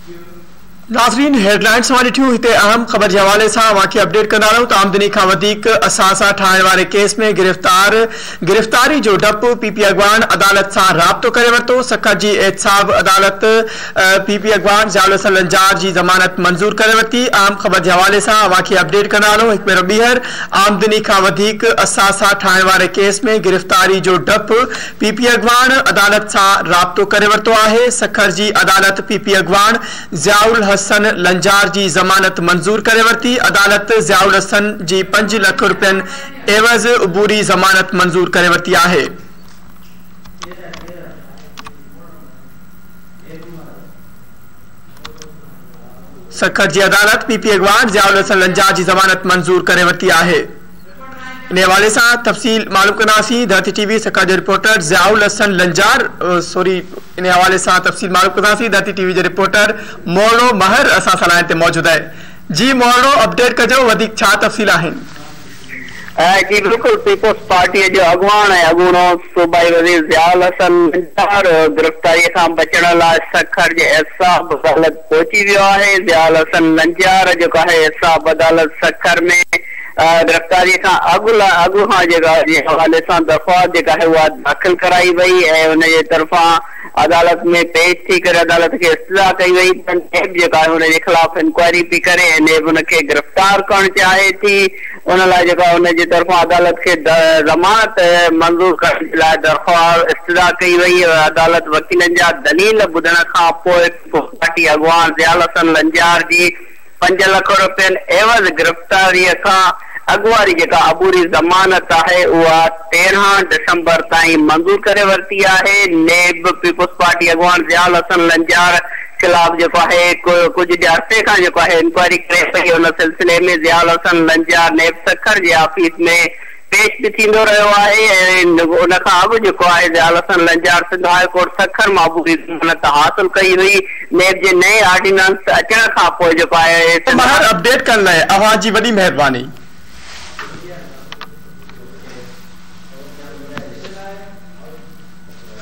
नाज़रीन हेडलाइंस मां ॾिठियूं हिते अहम ख़बर जे हवाले सां वाक़ई अपडेट कंदा रहूं त आमदनी खां वधीक असासा ठाहिण वारे केस में गिरफ़्तारी जो डपु पीपी अॻवान अदालत सां राब्तो करे वरितो। सखर जी एहतसाब अदालत पीपी अॻवान ज़ियाउल हसन लंजार जी ज़मानत मंज़ूर करे वरिती। अहम ख़बर जे हवाले सां वाक़ई अपडेट कंदा रहूं। हिकु भेरो ॿीहर आमदनी खां वधीक असासा ठाहिण वारे केस में गिरफ़्तारी जो डपु पीपी अॻवान अदालत सां राब्तो करे वरितो आहे। सखर जी अदालत पीपी अॻवान ज़ियाउल हसन लंजार जी ज़मानत मंजूर करे वरिती। अदालत ज़ियाउल हसन जी 5 लख रुपयनि एवज़ अबूरी ज़मानत मंजूर करे वरिती आहे। सखर जी अदालत पीपी अॻवान ज़ियाउल हसन लंजार जी ज़मानत मंजूर करे वरिती आहे। इन हवाले सां तफ़सील मालूम कंदासीं। धरती टीवी सखर जो रिपोर्टर ज़ियाउल हसन लंजार इन हवाले सां तफ़सील मालूम कंदासीं। धरती टीवी जो रिपोर्टर मोहरो महर असां सां लाइन ते मौजूद है। जी मोहरो अपडेट कजो, वधीक छा तफ़सील आहिनि? जी बिल्कुल, पीपल्स पार्टी जो अॻवान ऐं अॻूणो सूबाई वज़ीर ज़ियाउल हसन लंजार गिरफ़्तारी खां बचण लाइ सखर जे एहतसाब अदालत पहुची वियो आहे। ज़ियाउल हसन लंजार जेको आहे एहतसाब अदालत सखर में गिरफ़्तारी खां अॻु खां जेका हवाले सां दरख़्वास्त जेका है उहा दाख़िल कराई वई ऐं उनजे तरफ़ां अदालत में पेश थी करे अदालत खे इस्तदा कई वई। नेब जेका है उनजे ख़िलाफ़ इंक्वायरी पई करे ऐं नेब उनखे गिरफ़्तार करणु चाहे थी। उन लाइ जेका उनजे तरफ़ां अदालत खे ज़मानत मंज़ूर करण जे लाइ दरख़्वास्त इस्तदा कई वई। अदालत वकीलनि जा दलील ॿुधण खां पोइ पार्टी अॻवान ज़ियाउल हसन लंजार जी 5 लख रुपयनि एवज़ गिरफ़्तारीअ खां अॻुवारी जेका अबूरी ज़मानत आहे उहा 13 दिसंबर ताईं मंज़ूर करे वरिती आहे। नेब पीपल्स पार्टी अॻवान ज़ियाउल हसन लंजार खिलाफ़ जेको आहे कुझु अरसे खां जेको आहे इंक्वायरी करे पई। उन सिलसिले में ज़ियाउल हसन लंजार नेब सखर जे ऑफिस में पेश भी थींदो रहियो आहे ऐं उन खां अॻु जेको आहे ज़ियाउल हसन लंजार सिंध हाई कोर्ट सखर मां अबूरी ज़मानत हासिल कई हुई। नेब जे नए ऑर्डिनेंस अचण खां पोइ जेको आहे अपडेट करण लाइ अवां जी वॾी महिरबानी।